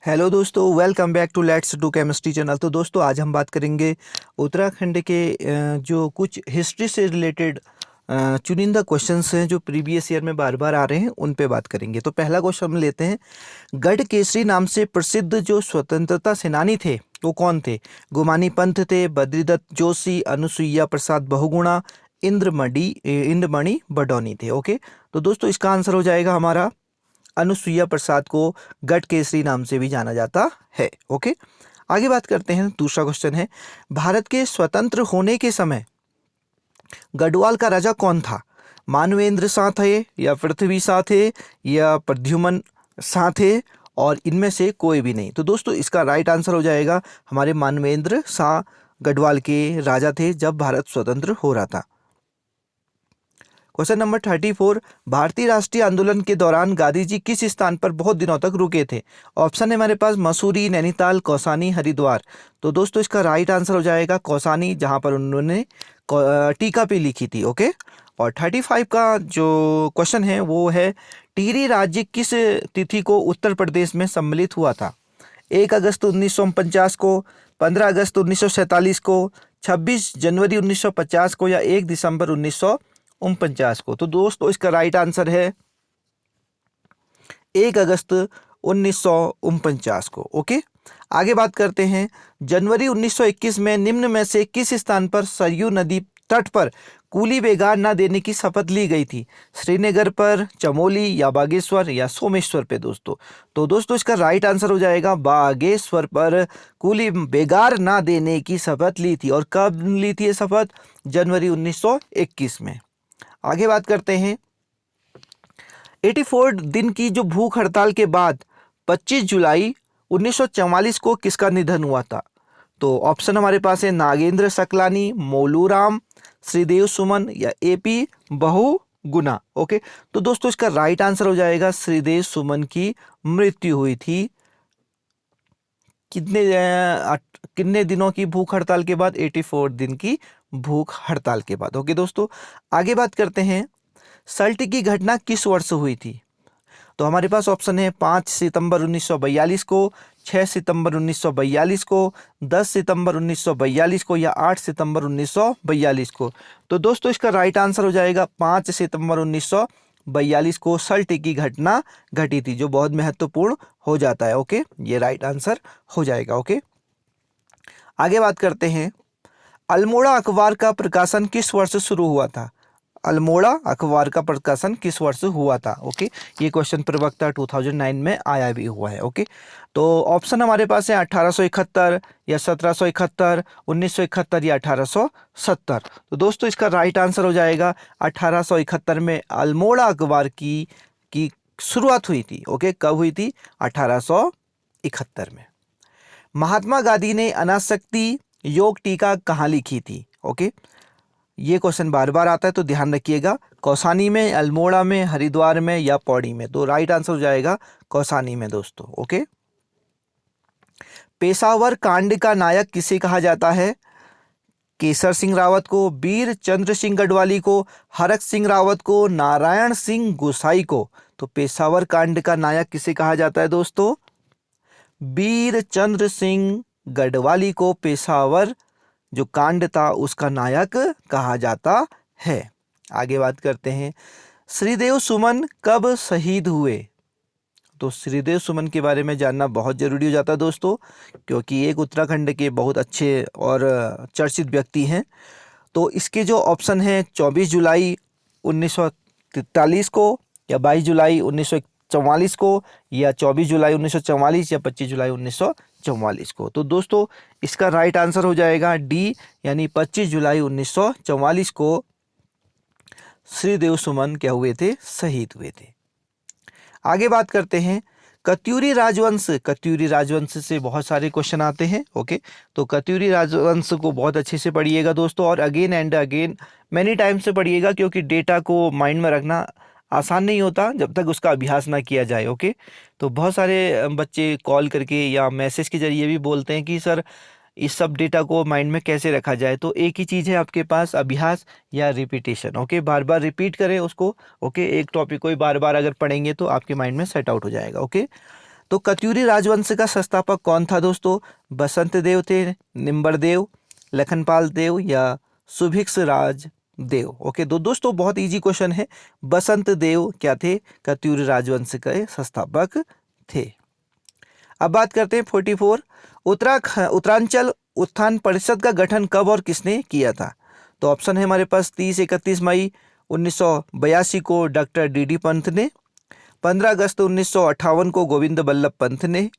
Hello दोस्तों, welcome back to let's do chemistry channel. तो दोस्तों आज हम बात करेंगे उत्तराखंड के जो कुछ हिस्ट्री से रिलेटेड चुनिंदा क्वेश्चंस हैं जो प्रीवियस ईयर में बार बार आ रहे हैं, उन पे बात करेंगे। तो पहला क्वेश्चन हम लेते हैं। गढ़ केसरी नाम से प्रसिद्ध जो स्वतंत्रता सेनानी थे वो कौन थे? गुमानी पंत थे, बद्रीदत्त जोशी, अनुसुईया प्रसाद बहुगुणा, इंद्रमणि बडौनी थे। ओके, तो दोस्तों इसका आंसर हो जाएगा हमारा अनुसुईया प्रसाद को गढ़ केसरी नाम से भी जाना जाता है। ओके, आगे बात करते हैं। दूसरा क्वेश्चन है, भारत के स्वतंत्र होने के समय गढ़वाल का राजा कौन था? मानवेंद्र शाह थे, या पृथ्वी शाह थे, या प्रद्युमन शाह थे, और इनमें से कोई भी नहीं। तो दोस्तों इसका राइट आंसर हो जाएगा हमारे मानवेंद्र शाह गढ़वाल के राजा थे जब भारत स्वतंत्र हो रहा था। क्वेश्चन नंबर 34, भारतीय राष्ट्रीय आंदोलन के दौरान गांधी जी किस स्थान पर बहुत दिनों तक रुके थे? ऑप्शन है हमारे पास मसूरी, नैनीताल, कौसानी, हरिद्वार। तो दोस्तों इसका राइट आंसर हो जाएगा कौसानी, जहां पर उन्होंने टीका पे लिखी थी। ओके, और 35 का जो क्वेश्चन है वो है, टिहरी राज्य किस तिथि को उत्तर प्रदेश में सम्मिलित हुआ था? 1 अगस्त 1949 को, 15 अगस्त 1947 को, 26 जनवरी 1950 को, या 1 दिसंबर 1949 को। तो दोस्तों इसका राइट आंसर है 1 अगस्त 1949 को। ओके, आगे बात करते हैं। जनवरी 1921 में निम्न में से किस स्थान पर सरयू नदी तट पर कूली बेगार न देने की शपथ ली गई थी? श्रीनगर पर, चमोली, या बागेश्वर, या सोमेश्वर पे दोस्तों? तो दोस्तों इसका राइट आंसर हो जाएगा बागेश्वर पर कूली बेगार ना देने की शपथ ली थी। और कब ली थी ये शपथ? जनवरी 1921 में। आगे बात करते हैं। 84 दिन की जो भूख हड़ताल के बाद 25 जुलाई 1944 को किसका निधन हुआ था? तो ऑप्शन हमारे पास है नागेंद्र सकलानी, मोलूराम, श्रीदेव सुमन, या एपी बहुगुणा। ओके, तो दोस्तों इसका राइट आंसर हो जाएगा श्रीदेव सुमन की मृत्यु हुई थी कितने दिनों की भूख हड़ताल के बाद? 84 दिन की भूख हड़ताल के बाद। ओके दोस्तों, आगे बात करते हैं। सल्ट की घटना किस वर्ष हुई थी? तो हमारे पास ऑप्शन है 5 सितंबर 1942 को, 6 सितंबर 1942 को, 10 सितंबर 1942 को, या 8 सितंबर 1942 को। तो दोस्तों इसका राइट आंसर हो जाएगा 5 सितंबर 1942 को सल्ट की घटना घटी थी, जो बहुत महत्वपूर्ण हो जाता है। ओके, ये राइट आंसर हो जाएगा। ओके, आगे बात करते हैं। अल्मोड़ा अखबार का प्रकाशन किस वर्ष शुरू हुआ था? अल्मोड़ा अखबार का प्रकाशन किस वर्ष हुआ था? ओके, ये क्वेश्चन प्रवक्ता 2009 में आया भी हुआ है। ओके, तो ऑप्शन हमारे पास है 1871, या 1771, 1971, या 1870। तो दोस्तों इसका राइट आंसर हो जाएगा 1871 में अल्मोड़ा अखबार की शुरुआत हुई थी। ओके, कब हुई थी? 1871 में। महात्मा गांधी ने अनासक्ति योग टीका कहाँ लिखी थी? ओके, ये क्वेश्चन बार बार आता है तो ध्यान रखिएगा। कौसानी में, अल्मोड़ा में, हरिद्वार में, या पौड़ी में? तो राइट आंसर हो जाएगा कौसानी में दोस्तों। ओके, पेशावर कांड का नायक किसे कहा जाता है? केसर सिंह रावत को, वीर चंद्र सिंह गढ़वाली को, हरक सिंह रावत को, नारायण सिंह गोसाई को? तो पेशावर कांड का नायक किसे कहा जाता है दोस्तों? वीर चंद्र सिंह गढ़वाली को पेशावर जो कांड था उसका नायक कहा जाता है। आगे बात करते हैं। श्रीदेव सुमन कब शहीद हुए? तो श्रीदेव सुमन के बारे में जानना बहुत जरूरी हो जाता है दोस्तों, क्योंकि एक उत्तराखंड के बहुत अच्छे और चर्चित व्यक्ति हैं। तो इसके जो ऑप्शन है 24 जुलाई 1943 को, या 22 जुलाई 1944 को, या 24 जुलाई 1944, या 25 जुलाई 1944 को। तो दोस्तों इसका राइट आंसर हो जाएगा डी, यानी 25 जुलाई 1944 को श्रीदेव सुमन क्या हुए थे? शहीद हुए थे। आगे बात करते हैं। कत्यूरी राजवंश से बहुत सारे क्वेश्चन आते हैं। ओके, तो कत्यूरी राजवंश को बहुत अच्छे से पढ़िएगा दोस्तों, और again and again many time से पढ़िएगा, क्योंकि डेटा को माइंड में रखना आसान नहीं होता जब तक उसका अभ्यास ना किया जाए। ओके, तो बहुत सारे बच्चे कॉल करके या मैसेज के जरिए भी बोलते हैं कि सर इस सब डेटा को माइंड में कैसे रखा जाए। तो एक ही चीज़ है आपके पास, अभ्यास या रिपीटेशन। ओके, बार बार रिपीट करें उसको। ओके, एक टॉपिक को ही बार बार अगर पढ़ेंगे तो आपके माइंड में सेट आउट हो जाएगा। ओके, तो कत्यूरी राजवंश का संस्थापक कौन था दोस्तों? बसंत देव थे, निम्बर देव, लखनपाल देव या सुभिक्ष राज देव। ओके, तो दोस्तों बहुत इजी क्वेश्चन है। बसंत देव क्या थे? कत्यूरी राजवंश के संस्थापक थे। अब बात करते हैं 44। उत्तरांचल उत्थान परिषद का गठन कब और किसने किया था? तो ऑप्शन है हमारे पास 30-31 मई 1982 को डॉक्टर डी पंत ने, 15 अगस्त 1958 को गोविंद बल्लभ पंत ने,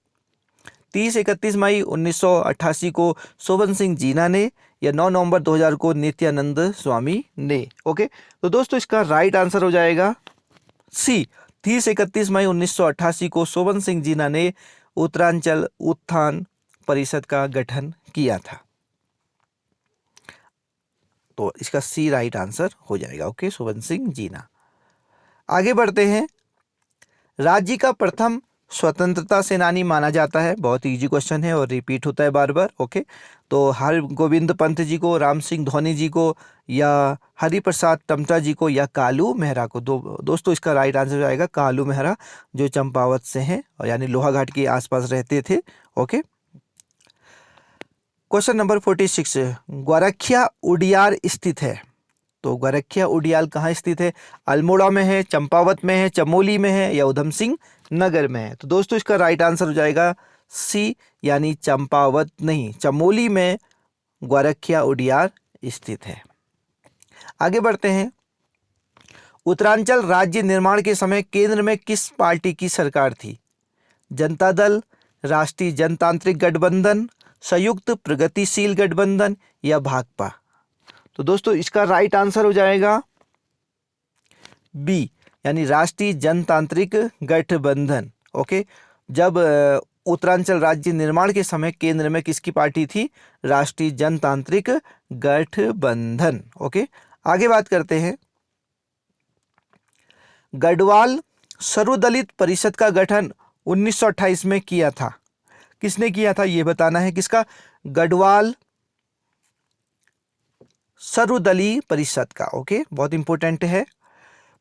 30-31 मई 1988 को शोभन सिंह जीना ने, या 9 नवंबर 2000 को नित्यानंद स्वामी ने। ओके, तो दोस्तों इसका राइट आंसर हो जाएगा सी, 30-31 मई 1988 को शोभन सिंह जीना ने उत्तरांचल उत्थान परिषद का गठन किया था। तो इसका सी राइट आंसर हो जाएगा। ओके, शोभन सिंह जीना। आगे बढ़ते हैं। राज्य का प्रथम स्वतंत्रता सेनानी माना जाता है, बहुत इजी क्वेश्चन है और रिपीट होता है बार बार। ओके, तो हर गोविंद पंत जी को, राम सिंह धोनी जी को, या हरिप्रसाद टमटा जी को, या कालू मेहरा को। दोस्तों इसका राइट आंसर जाएगा कालू मेहरा, जो चंपावत से हैं और यानी लोहाघाट के आसपास रहते थे। Okay, question number 46। ग्वारखिया उडियार स्थित है। तो ग्वारखिया उडियाल कहाँ स्थित है? अल्मोड़ा में है, चंपावत में है, चमोली में है, या उधम सिंह नगर में है। तो दोस्तों इसका राइट आंसर हो जाएगा सी, यानी चंपावत नहीं, चमोली में ग्वारखिया उडियार स्थित है। आगे बढ़ते हैं। उत्तरांचल राज्य निर्माण के समय केंद्र में किस पार्टी की सरकार थी? जनता दल, राष्ट्रीय जनतांत्रिक गठबंधन, संयुक्त प्रगतिशील गठबंधन, या भाकपा। तो दोस्तों इसका राइट आंसर हो जाएगा बी, यानी राष्ट्रीय जनतांत्रिक गठबंधन। ओके, जब उत्तरांचल राज्य निर्माण के समय केंद्र में किसकी पार्टी थी? राष्ट्रीय जनतांत्रिक गठबंधन। ओके, आगे बात करते हैं। गढ़वाल सर्वदलित परिषद का गठन 1928 में किया था। किसने किया था यह बताना है। किसका? गढ़वाल सर्वदलीय परिषद का। ओके, बहुत इंपॉर्टेंट है।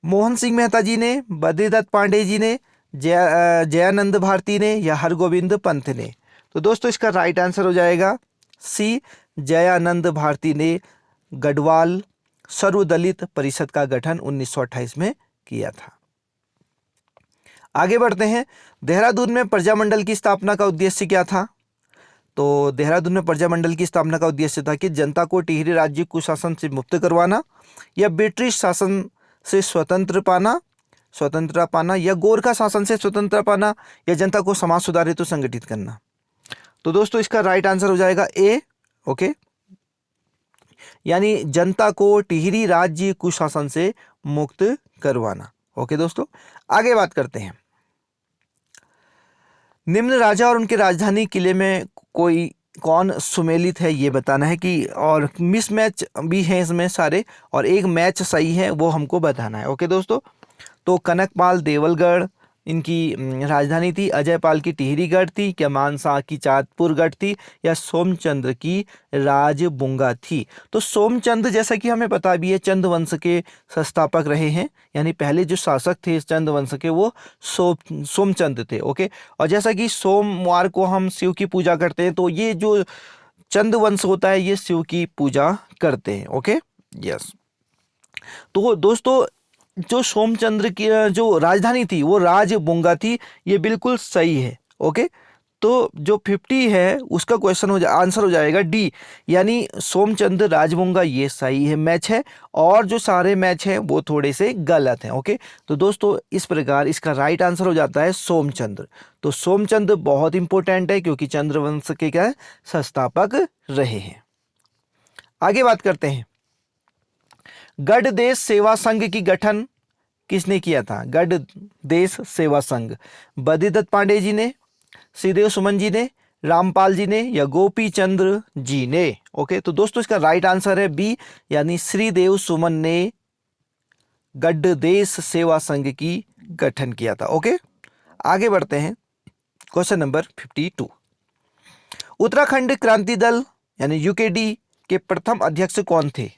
मोहन सिंह मेहता जी ने, बद्रीदत्त पांडे जी ने, जयानंद भारती ने, या हरगोविंद पंत ने। तो दोस्तों इसका राइट आंसर हो जाएगा सी, जयानंद भारती ने गढ़वाल सर्वदलित परिषद का गठन 1928 में किया था। आगे बढ़ते हैं। देहरादून में प्रजामंडल की स्थापना का उद्देश्य क्या था? तो देहरादून में प्रजामंडल की स्थापना का उद्देश्य था कि जनता को टिहरी राज्य कुशासन से मुक्त करवाना, या ब्रिटिश शासन से स्वतंत्रता पाना, या गोरखा शासन से स्वतंत्रता पाना, या जनता को समाज सुधार हेतु संगठित करना। तो दोस्तों इसका राइट आंसर हो जाएगा ए। ओके, यानी जनता को टिहरी राज्य कुशासन से मुक्त करवाना। ओके दोस्तों, आगे बात करते हैं। निम्न राजा और उनके राजधानी किले में कौन सुमेलित है ये बताना है कि, और मिस मैच भी है इसमें सारे, और एक मैच सही है वो हमको बताना है। ओके दोस्तों, तो कनकपाल देवलगढ़ इनकी राजधानी थी, अजयपाल की टिहरीगढ़ थी, क्या मानसा की चाँदपुरगढ़ थी, या सोमचंद्र की राजबुंगा थी। तो सोमचंद्र जैसा कि हमें पता भी है चंद वंश के संस्थापक रहे हैं, यानी पहले जो शासक थे इस चंद वंश के वो सोमचंद्र थे। ओके, और जैसा कि सोमवार को हम शिव की पूजा करते हैं, तो ये जो चंद वंश होता है ये शिव की पूजा करते हैं। Okay, yes. तो दोस्तों जो सोमचंद्र की जो राजधानी थी वो राजबुंगा थी, ये बिल्कुल सही है। ओके, तो जो 50 है उसका क्वेश्चन आंसर हो जाएगा डी, यानी सोमचंद्र राजबुंगा, ये सही है मैच है, और जो सारे मैच हैं वो थोड़े से गलत हैं। ओके, तो दोस्तों इस प्रकार इसका राइट आंसर हो जाता है सोमचंद्र। तो सोमचंद्र बहुत इंपॉर्टेंट है क्योंकि चंद्रवंश के क्या संस्थापक रहे हैं। आगे बात करते हैं। गढ़ देश सेवा संघ की गठन किसने किया था? गढ़ देश सेवा संघ बद्रीदत्त पांडे जी ने, श्रीदेव सुमन जी ने, रामपाल जी ने, या गोपी चंद्र जी ने। ओके, तो दोस्तों इसका राइट आंसर है बी, यानी श्रीदेव सुमन ने गढ़ देश सेवा संघ की गठन किया था। ओके, आगे बढ़ते हैं। Question number 52। उत्तराखंड क्रांति दल यानी यूकेडी के प्रथम अध्यक्ष कौन थे?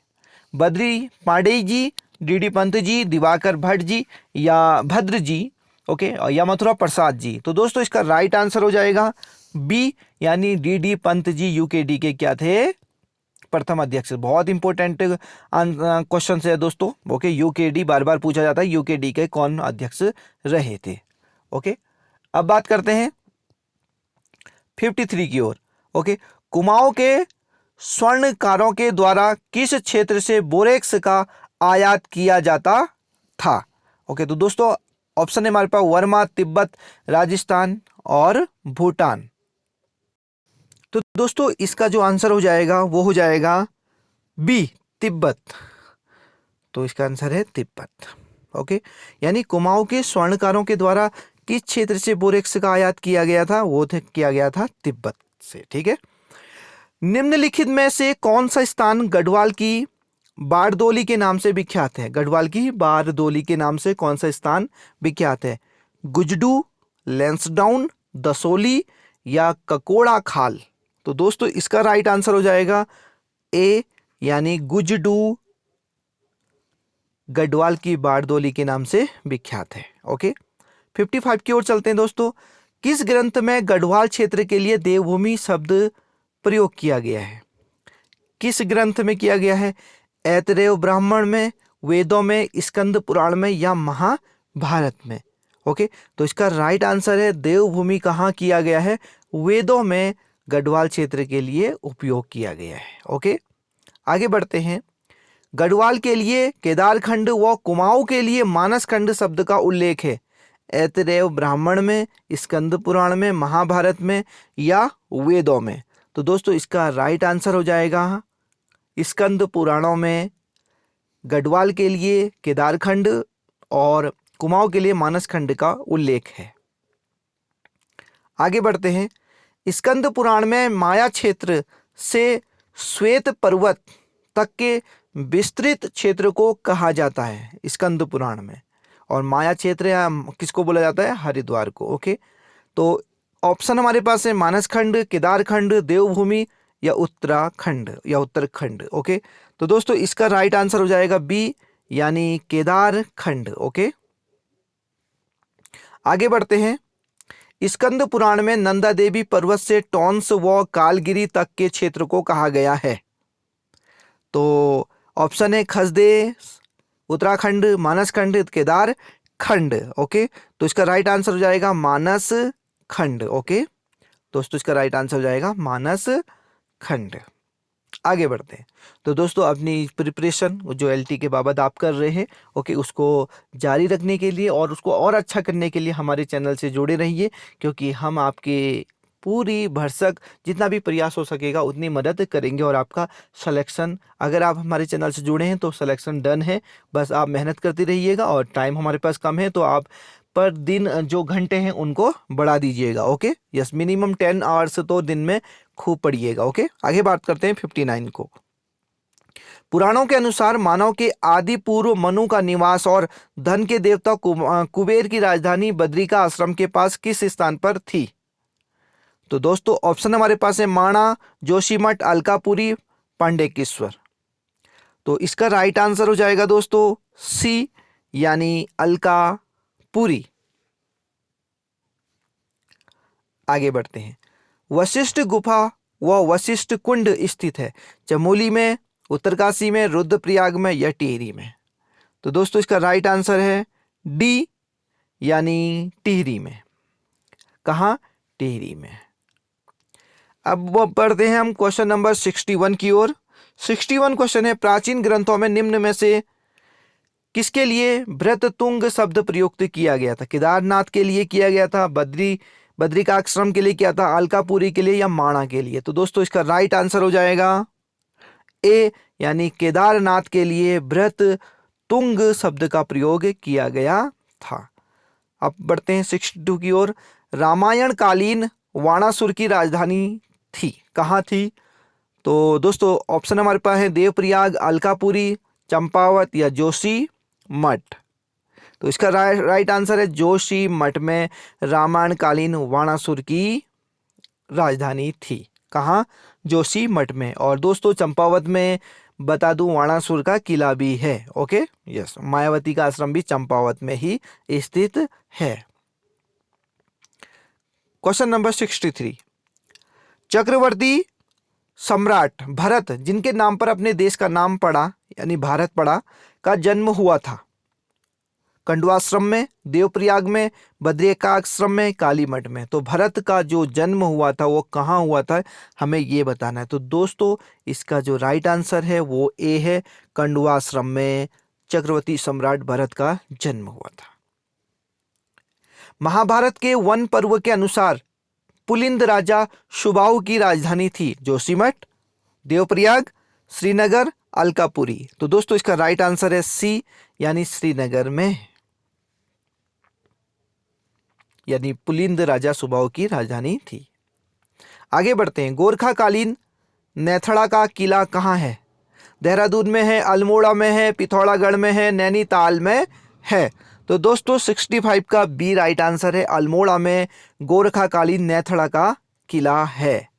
बद्री पांडे जी, डी पंत जी, दिवाकर भट्ट जी, या भद्र जी, ओके, या मथुरा प्रसाद जी। तो दोस्तों इसका राइट आंसर हो जाएगा बी, यानी डी पंत जी यूकेडी के क्या थे, प्रथम अध्यक्ष। बहुत इंपॉर्टेंट क्वेश्चन है दोस्तों। ओके, यूकेडी बार बार पूछा जाता है, यूकेडी के कौन अध्यक्ष रहे थे। ओके, अब बात करते हैं 53 की ओर। ओके, कुमाऊं के स्वर्णकारों के द्वारा किस क्षेत्र से बोरेक्स का आयात किया जाता था। ओके, तो दोस्तों ऑप्शन है हमारे पास वर्मा, तिब्बत, राजस्थान और भूटान। तो दोस्तों इसका जो आंसर हो जाएगा वो हो जाएगा बी, तिब्बत। तो इसका आंसर है तिब्बत। ओके, यानी कुमाऊं के स्वर्णकारों के द्वारा किस क्षेत्र से बोरेक्स का आयात किया गया था, वो किया गया था तिब्बत से। ठीक है, निम्नलिखित में से कौन सा स्थान गढ़वाल की बारदोली के नाम से विख्यात है। गढ़वाल की बारदोली के नाम से कौन सा स्थान विख्यात है। गुजडू, लैंसडाउन, दसोली या ककोड़ा खाल। तो दोस्तों इसका राइट आंसर हो जाएगा ए, यानी गुजडू गढ़वाल की बारदोली के नाम से विख्यात है। ओके, 55 की ओर चलते हैं दोस्तों। किस ग्रंथ में गढ़वाल क्षेत्र के लिए देवभूमि शब्द प्रयोग किया गया है। किस ग्रंथ में किया गया है। ऐतरेय ब्राह्मण में, वेदों में, स्कंद पुराण में या महाभारत में। ओके, तो इसका राइट आंसर है देवभूमि कहाँ किया गया है, वेदों में गढ़वाल क्षेत्र के लिए उपयोग किया गया है। ओके, आगे बढ़ते हैं। गढ़वाल के लिए केदारखंड व कुमाऊं के लिए मानसखंड शब्द का उल्लेख है। ऐतरेय ब्राह्मण में, स्कंद पुराण में, महाभारत में या वेदों में। तो दोस्तों इसका राइट आंसर हो जाएगा स्कंद पुराणों में गढ़वाल के लिए केदारखंड और कुमाऊं के लिए मानसखंड का उल्लेख है। आगे बढ़ते हैं। स्कंद पुराण में माया क्षेत्र से श्वेत पर्वत तक के विस्तृत क्षेत्र को कहा जाता है स्कंद पुराण में, और माया क्षेत्र किसको बोला जाता है, हरिद्वार को। ओके, तो ऑप्शन हमारे पास है मानसखंड, केदारखंड, देवभूमि या उत्तराखंड या उत्तरखंड। ओके, तो दोस्तों इसका राइट आंसर हो जाएगा बी, यानी केदारखंड। ओके, आगे बढ़ते हैं। स्कंद पुराण में नंदा देवी पर्वत से टॉन्स व कालगिरी तक के क्षेत्र को कहा गया है। तो ऑप्शन है खसदे, उत्तराखंड, मानसखंड, केदारखंड। ओके, तो इसका राइट आंसर हो जाएगा मानसखंड। ओके, दोस्तों इसका राइट आंसर हो जाएगा मानसखंड। आगे बढ़ते हैं। तो दोस्तों अपनी प्रिपरेशन जो एलटी के बाबत आप कर रहे हैं, ओके, उसको जारी रखने के लिए और उसको और अच्छा करने के लिए हमारे चैनल से जुड़े रहिए, क्योंकि हम आपके पूरी भरसक जितना भी प्रयास हो सकेगा उतनी मदद करेंगे और आपका सिलेक्शन, अगर आप हमारे चैनल से जुड़े हैं तो सिलेक्शन डन है। बस आप मेहनत करते रहिएगा और टाइम हमारे पास कम है तो आप पर दिन जो घंटे हैं उनको बढ़ा दीजिएगा। ओके, यस, मिनिमम 10 आवर्स तो दिन में खूब पढ़िएगा। ओके, आगे बात करते हैं 59 को। पुराणों के अनुसार मानव के आदि पूर्व मनु का निवास और धन के देवता कुबेर की राजधानी बद्रिका आश्रम के पास किस स्थान पर थी। तो दोस्तों ऑप्शन हमारे पास है माणा, जोशीमठ, अलकापुरी, पांडेकेश्वर। तो इसका राइट आंसर हो जाएगा दोस्तों सी, यानी अलकापुरी। आगे बढ़ते हैं। वशिष्ठ गुफा व वशिष्ठ कुंड स्थित है चमोली में, उत्तरकाशी में, रुद्रप्रयाग में या टिहरी में। तो दोस्तों इसका राइट आंसर है डी, यानी टिहरी में। कहाँ, टिहरी में। अब बढ़ते हैं हम क्वेश्चन नंबर 61 की ओर। 61 क्वेश्चन है, प्राचीन ग्रंथों में निम्न में से किसके लिए भृततुंग शब्द प्रयुक्त किया गया था। केदारनाथ के लिए किया गया था, बद्रिकाश्रम के लिए किया था, अलकापुरी के लिए या माणा के लिए। तो दोस्तों इसका राइट आंसर हो जाएगा ए, यानी केदारनाथ के लिए भृततुंग शब्द का प्रयोग किया गया था। अब बढ़ते हैं 62 की ओर। रामायण कालीन वाणासुर की राजधानी थी, कहाँ थी। तो दोस्तों ऑप्शन हमारे पास है देवप्रयाग, अलकापुरी, चंपावत या जोशी मठ। तो इसका राइट आंसर है जोशी मठ में रामायण कालीन वाणासुर की राजधानी थी। कहाँ, जोशी मठ में। और दोस्तों चंपावत में बता दूं वाणासुर का किला भी है। ओके, यस, मायावती का आश्रम भी चंपावत में ही स्थित है। क्वेश्चन नंबर 63, चक्रवर्ती सम्राट भरत, जिनके नाम पर अपने देश का नाम पड़ा यानी भारत पड़ा, का जन्म हुआ था खंडवाश्रम में, देवप्रयाग में, बद्रिकाश्रम में, कालीमठ में। तो भरत का जो जन्म हुआ था वो कहाँ हुआ था, हमें ये बताना है। तो दोस्तों इसका जो राइट आंसर है वो ए है, खंडवाश्रम में चक्रवर्ती सम्राट भरत का जन्म हुआ था। महाभारत के वन पर्व के अनुसार पुलिंद राजा सुबाहु की राजधानी थी जोशीमठ, देवप्रयाग, श्रीनगर, अलकापुरी। तो दोस्तों इसका राइट आंसर है सी, यानी श्रीनगर में, यानी पुलिंद राजा सुबाहु की राजधानी थी। आगे बढ़ते हैं, गोरखाकालीन नेथड़ा का किला कहाँ है? देहरादून में है, अल्मोड़ा में है, पिथौरागढ़ में है, नैनीताल में है। तो दोस्तों 65 का बी राइट आंसर है, अल्मोड़ा में गोरखाकालीन नेथड़ा का किला है।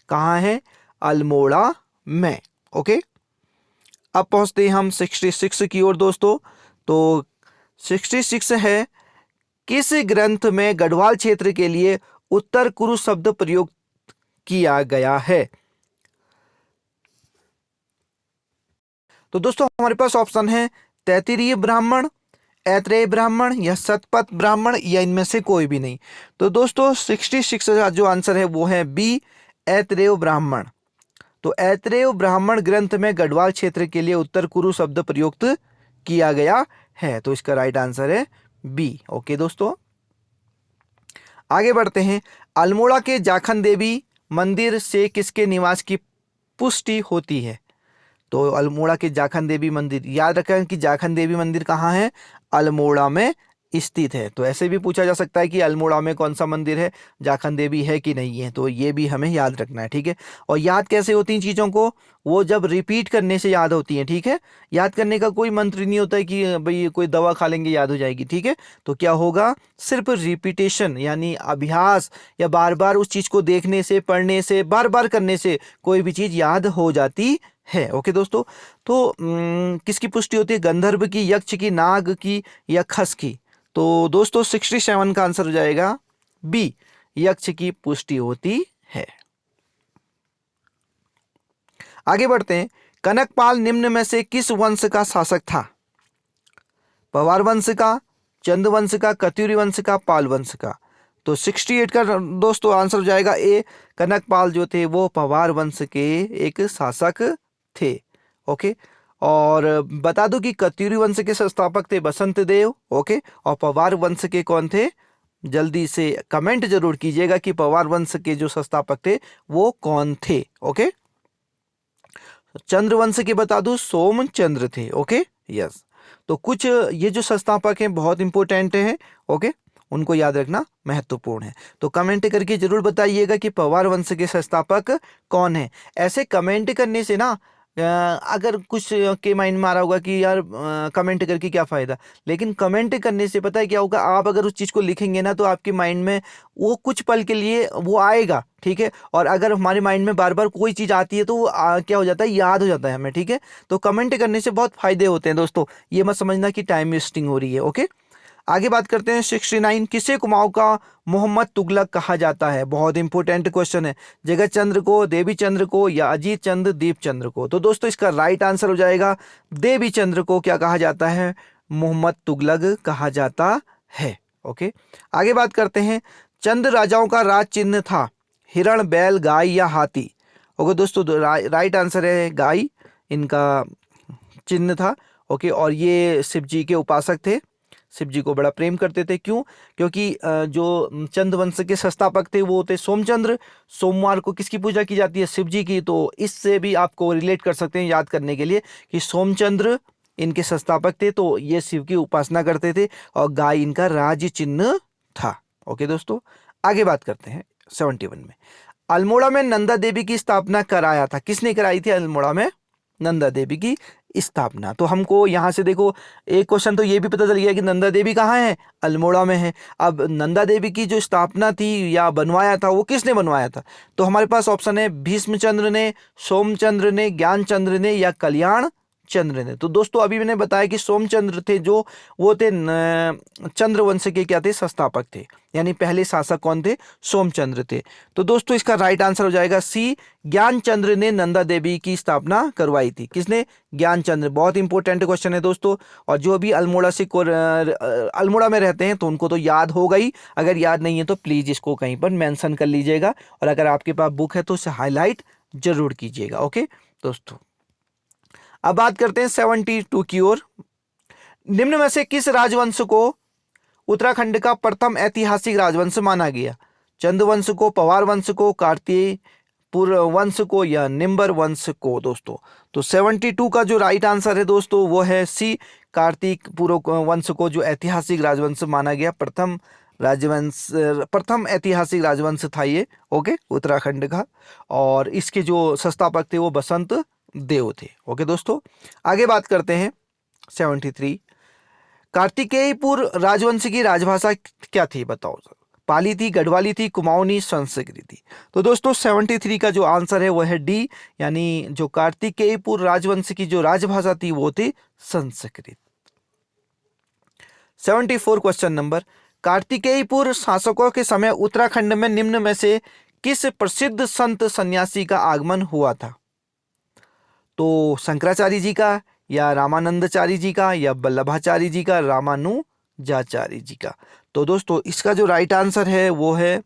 कहाँ है? अल्मोड़ा में। ओके, अब पहुंचते हैं हम 66 की ओर दोस्तों। तो 66 है, किस ग्रंथ में गढ़वाल क्षेत्र के लिए उत्तर कुरु शब्द प्रयोग किया गया है? तो दोस्तों हमारे पास ऑप्शन है तैत्तिरीय ब्राह्मण, ऐत्रेय ब्राह्मण या शतपथ ब्राह्मण, या इनमें से कोई भी नहीं। तो दोस्तों 66 का जो आंसर है वो है बी, ऐत्रेय ब्राह्मण। तो ऐत्रेय ब्राह्मण ग्रंथ में गढ़वाल क्षेत्र के लिए उत्तर कुरु शब्द प्रयुक्त किया गया है। तो इसका राइट आंसर है बी। ओके दोस्तों, आगे बढ़ते हैं, अल्मोड़ा के जाखन देवी मंदिर से किसके निवास की पुष्टि होती है? तो अल्मोड़ा के जाखन देवी मंदिर, याद रखें कि जाखन देवी मंदिर कहाँ है? अल्मोड़ा में स्थित है। तो ऐसे भी पूछा जा सकता है कि अल्मोड़ा में कौन सा मंदिर है, जाखन देवी है कि नहीं है, तो ये भी हमें याद रखना है। ठीक है, और याद कैसे होती हैं चीज़ों को? वो जब रिपीट करने से याद होती हैं। ठीक है, याद करने का कोई मंत्र नहीं होता है कि भाई कोई दवा खा लेंगे याद हो जाएगी। ठीक है, तो क्या होगा? सिर्फ रिपीटेशन यानी अभ्यास, या बार बार उस चीज़ को देखने से, पढ़ने से, बार बार करने से कोई भी चीज़ याद हो जाती है। ओके दोस्तों, तो किसकी पुष्टि होती है? गंधर्व की, यक्ष की, नाग की या खस की? तो दोस्तों 67 का आंसर हो जाएगा बी, यक्ष की पुष्टि होती है। आगे बढ़ते हैं, कनकपाल निम्न में से किस वंश का शासक था? पवार वंश का, चंद वंश का, कत्यूरी वंश का, पाल वंश का? तो 68 का दोस्तों आंसर हो जाएगा ए, कनकपाल जो थे वो पवार वंश के एक शासक थे। ओके, और बता दो कि कत्यूरी वंश के संस्थापक थे बसंत देव। ओके, और पवार वंश के कौन थे? जल्दी से कमेंट जरूर कीजिएगा कि पवार वंश के जो संस्थापक थे वो कौन थे। ओके, चंद्र वंश के बता दूं, सोमचंद्र थे। Okay, yes. तो कुछ ये जो संस्थापक हैं बहुत इंपॉर्टेंट हैं। ओके, उनको याद रखना महत्वपूर्ण है। तो कमेंट करके जरूर बताइएगा कि पवार वंश के संस्थापक कौन है। ऐसे कमेंट करने से ना अगर कुछ के माइंड में आ रहा होगा कि यार कमेंट करके क्या फ़ायदा, लेकिन कमेंट करने से पता है क्या होगा? आप अगर उस चीज़ को लिखेंगे ना तो आपके माइंड में वो कुछ पल के लिए वो आएगा। ठीक है, और अगर हमारे माइंड में बार बार कोई चीज़ आती है तो वो क्या हो जाता है? याद हो जाता है हमें। ठीक है, तो कमेंट करने से बहुत फ़ायदे होते हैं दोस्तों, ये मत समझना कि टाइम वेस्टिंग हो रही है। ओके, आगे बात करते हैं 69, किसे कुमाऊं का मोहम्मद तुगलक कहा जाता है? बहुत इंपॉर्टेंट क्वेश्चन है। जगत चंद्र को, देवी चंद्र को या अजीत चंद्र, दीप चंद्र को? तो दोस्तों इसका राइट आंसर हो जाएगा देवी चंद्र को क्या कहा जाता है? मोहम्मद तुगलक कहा जाता है। ओके, आगे बात करते हैं, चंद राजाओं का राज चिन्ह था? हिरण, बैल, गाय या हाथी? ओके दोस्तों, राइट आंसर है गाय इनका चिन्ह था। ओके, और ये शिव जी के उपासक थे, शिव जी को बड़ा प्रेम करते थे। क्यों? क्योंकि जो चंद वंश के संस्थापक थे वो थे सोमचंद्र। सोमवार को किसकी पूजा की जाती है? शिव जी की। तो इससे भी आपको रिलेट कर सकते हैं याद करने के लिए कि सोमचंद्र इनके संस्थापक थे, तो ये शिव की उपासना करते थे और गाय इनका राज चिन्ह था। ओके दोस्तों, आगे बात करते हैं 71 में, अल्मोड़ा में नंदा देवी की स्थापना कराया था? किसने कराई थी अल्मोड़ा में नंदा देवी की स्थापना? तो हमको यहाँ से देखो एक क्वेश्चन तो ये भी पता चल गया कि नंदा देवी कहाँ है? अल्मोड़ा में है। अब नंदा देवी की जो स्थापना थी या बनवाया था वो किसने बनवाया था? तो हमारे पास ऑप्शन है भीष्मचंद्र ने, सोमचंद्र ने, ज्ञानचंद्र ने या कल्याण सोमचंद्र ने। तो दोस्तों अभी मैंने बताया कि सोमचंद्र थे जो वो थे चंद्रवंश के क्या थे, संस्थापक थे, यानी पहले शासक कौन थे, सोमचंद्र थे। तो दोस्तों इसका राइट आंसर हो जाएगा सी, ज्ञानचंद्र ने नंदा देवी की स्थापना करवाई थी। किसने, ज्ञानचंद्र। बहुत इंपॉर्टेंट क्वेश्चन है दोस्तों, और जो भी अल्मोड़ा से अल्मोड़ा में रहते हैं तो उनको तो याद होगा ही, अगर याद नहीं है तो प्लीज इसको कहीं पर मेंशन कर लीजिएगा, और अगर आपके पास बुक है तो उसे हाईलाइट जरूर कीजिएगा। ओके दोस्तों, अब बात करते हैं 72 की ओर। निम्न में से किस राजवंश को उत्तराखंड का प्रथम ऐतिहासिक राजवंश माना गया? चंद्रवंश को, पवार वंश को, कार्तिपुर वंश को, या निम्बर वंश को दोस्तों? तो 72 का जो राइट आंसर है दोस्तों वो है सी, कार्तिकपुर वंश को जो ऐतिहासिक राजवंश माना गया, प्रथम ऐतिहासिक राजवंश था ये। ओके, उत्तराखंड का, और इसके जो संस्थापक थे वो बसंत देव थे। ओके दोस्तों, आगे बात करते हैं 73। कार्तिकेयपुर राजवंश की राजभाषा क्या थी, बताओ? पाली थी, गढ़वाली थी, कुमाऊनी, संस्कृत थी? तो दोस्तों 73 का जो आंसर है वो है डी, यानी जो कार्तिकेयपुर राजवंश की जो राजभाषा थी वो थी संस्कृत। 74 क्वेश्चन नंबर, कार्तिकेयपुर शासकों के समय उत्तराखंड में निम्न में से किस प्रसिद्ध संत सन्यासी का आगमन हुआ था? तो शंकराचार्य जी का, या रामानंदाचार्य जी का, या वल्लभाचार्य जी का, रामानुजाचार्य जी का? तो दोस्तों इसका जो राइट आंसर है वो है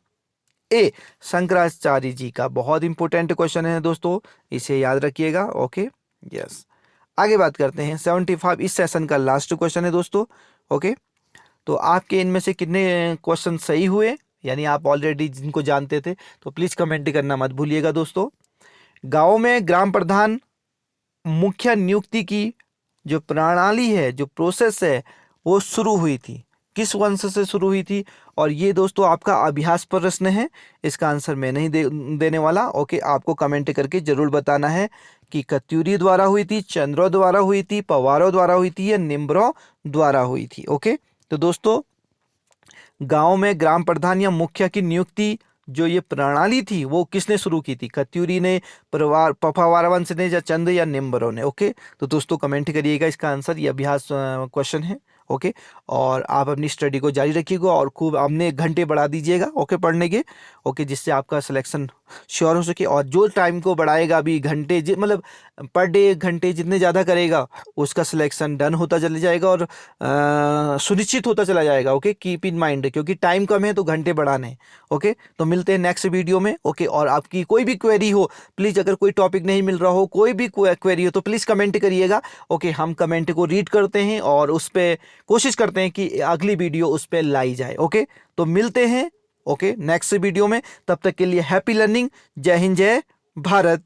ए, शंकराचार्य जी का। बहुत इंपॉर्टेंट क्वेश्चन है दोस्तों, इसे याद रखिएगा। ओके यस, आगे बात करते हैं 75, इस सेशन का लास्ट क्वेश्चन है दोस्तों। ओके, तो आपके इनमें से कितने क्वेश्चन सही हुए, यानी आप ऑलरेडी जिनको जानते थे, तो प्लीज कमेंट करना मत भूलिएगा दोस्तों। गाँव में ग्राम प्रधान मुख्य नियुक्ति की जो प्रणाली है, जो प्रोसेस है, वो शुरू हुई थी, किस वंश से शुरू हुई थी? और ये दोस्तों आपका अभ्यास प्रश्न है, इसका आंसर मैं नहीं देने वाला। ओके, आपको कमेंट करके जरूर बताना है कि कत्यूरी द्वारा हुई थी, चंद्रो द्वारा हुई थी, पवारों द्वारा हुई थी, या निम्बरों द्वारा हुई थी। ओके, तो दोस्तों गांव में ग्राम प्रधान या मुखिया की नियुक्ति जो ये प्रणाली थी वो किसने शुरू की थी? कत्यूरी ने, पवार वंश ने, या चंद, या निम्बरों ने? ओके, तो दोस्तों कमेंट करिएगा इसका आंसर, ये अभ्यास क्वेश्चन है। ओके, और आप अपनी स्टडी को जारी रखिएगा और खूब अपने घंटे बढ़ा दीजिएगा ओके पढ़ने के। ओके, जिससे आपका सिलेक्शन श्योर हो सके। और जो टाइम को बढ़ाएगा अभी घंटे, मतलब पर डे घंटे जितने ज़्यादा करेगा उसका सिलेक्शन डन होता चला जाएगा और सुनिश्चित होता चला जाएगा। ओके, कीप इन माइंड, क्योंकि टाइम कम है तो घंटे बढ़ाने। ओके, तो मिलते हैं नेक्स्ट वीडियो में। ओके, और आपकी कोई भी क्वेरी हो प्लीज़, अगर कोई टॉपिक नहीं मिल रहा हो, कोई भी क्वेरी हो तो प्लीज़ कमेंट करिएगा। ओके, हम कमेंट को रीड करते हैं और उस पर कोशिश करते हैं कि अगली वीडियो उस पर लाई जाए। ओके, तो मिलते हैं ओके नेक्स्ट वीडियो में, तब तक के लिए हैप्पी लर्निंग। जय हिंद, जय भारत।